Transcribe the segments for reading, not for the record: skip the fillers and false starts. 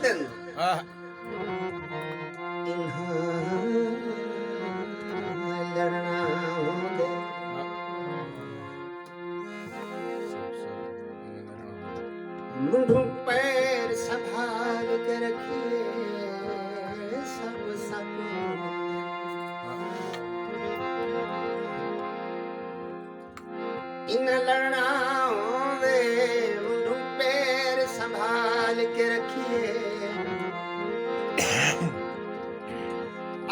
दिन हाँ लड़ना होंगे मुंह पैर संभाल के रखिए सब इन लड़ना होंगे मुंह पैर संभाल के रखिए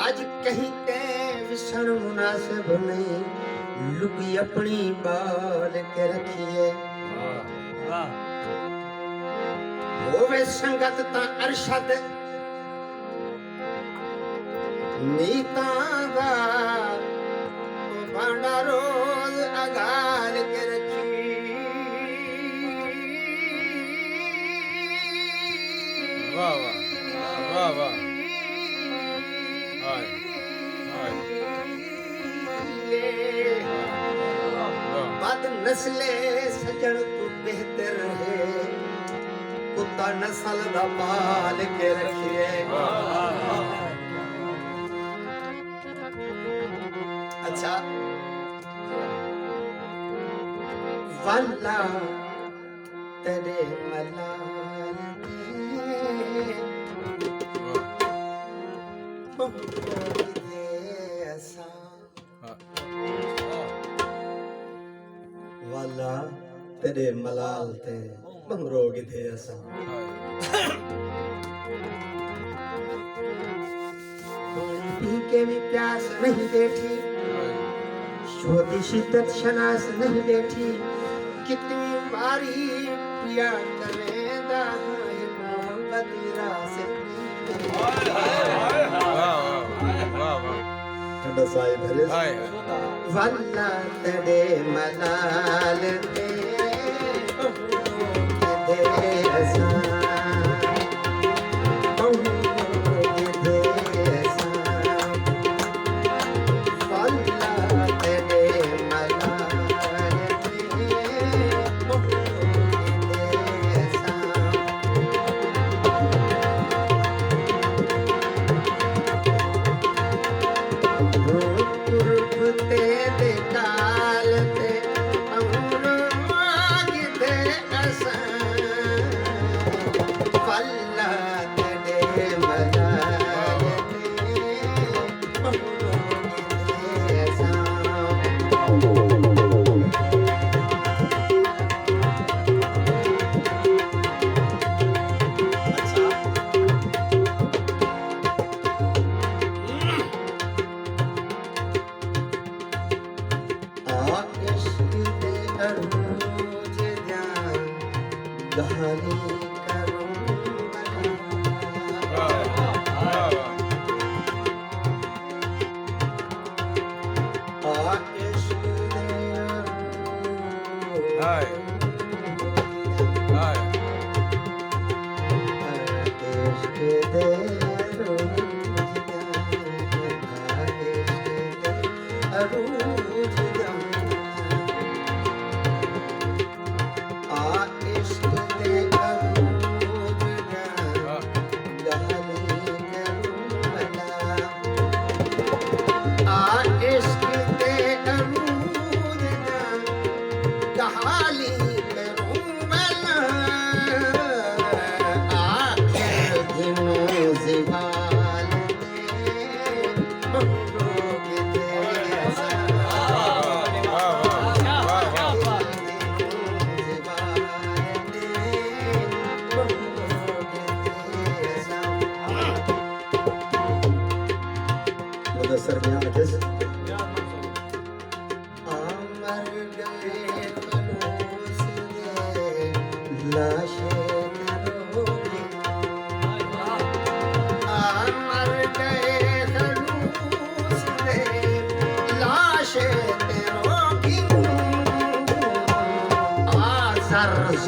आज कहीं के विषण मुनासिब नहीं लुकी अपनी बाल के रखिए होवे संगत ता अरशद नीतांगा भांडा रोज अगाल के रखी वाह वाह वाह वाह हाय बद नस्ले सजन तू बेहतर है कुत्ता नस्ल दा पाल के रखिए अच्छा वल्ला तेरे मलाल दे ऐसा वाला तेरे मलाल ते मंगरोग थे ऐसा पी के भी प्यास नहीं बैठी छोटी शिद्दत शनास नहीं बैठी कितनी बारी पिया करेगा मोहब्बत रास ठंडा साए भरे वल्ला तेरे मलाल ते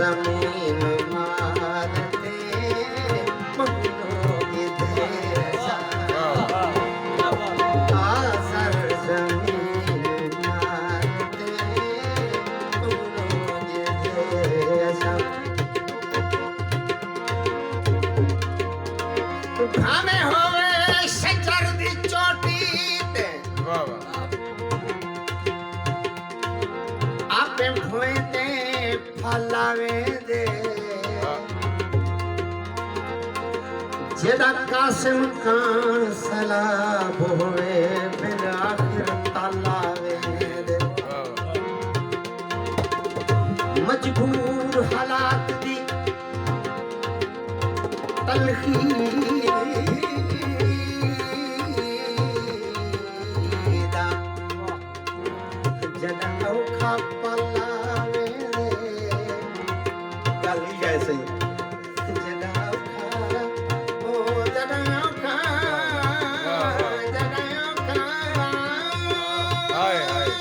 जमीन मारते मंगलों की देसा आसर जमीन मारते मंगलों की देसा ਭਾਵੇਂ ਹੋਵੇ ਸ਼ਜਰ ਦੀ ਚੋਟੀ ਤੇ ਵਾਹ ਵਾਹ ਆਪੇ ਭੋਏ ਤੇ ਫਲਾਵੇ ਦੇ ਜਿਹਦਾ ਕਾਸਿਮ ਖਾਨ ਸਲਾਬ ਹੋਵੇ ਫਿਰ ਆਖਿਰ ਤਾਲਾਵੇ ਦੇ ਮਜਬੂਰ ਹਾਲਾਤ ਦੀ ਤਲਖੀ ਦਾ ਜਦ ਔਖਾ ਪਲਾਵੇ ਦੇ ਗੱਲ ਹੀ ਐਸੇ ਜਦ ਔਖਾ ਉਹ ਜਦ ਔਖਾ ਹਾਏ ਹਾਏ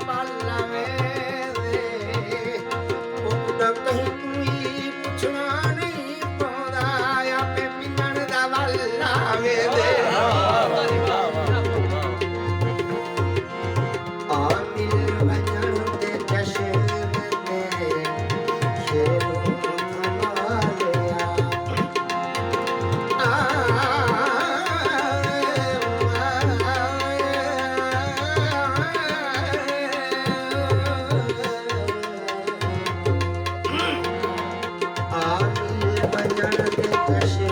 ਪਲਾਵੇ ਦੇ ਉਹਦਾ ਕਹੀਂ ਕੋਈ ਪੁੱਛਣਾ ਨਹੀਂ ਪਾਉਂਦਾ ਆਪੇ ਮਿਲਣ ਦਾ ਵੱਲਾਵੇ ਦੇ ਆਮਿਲ ਵਜਣ ਦੇ ਜਸ਼ਨ ਦੇ ਸ਼ੇਰੋਂ ਥਮਾ ਲਿਆ ਆਮਿਲ ਵਜਣ ਦੇ ਜਸ਼ਨ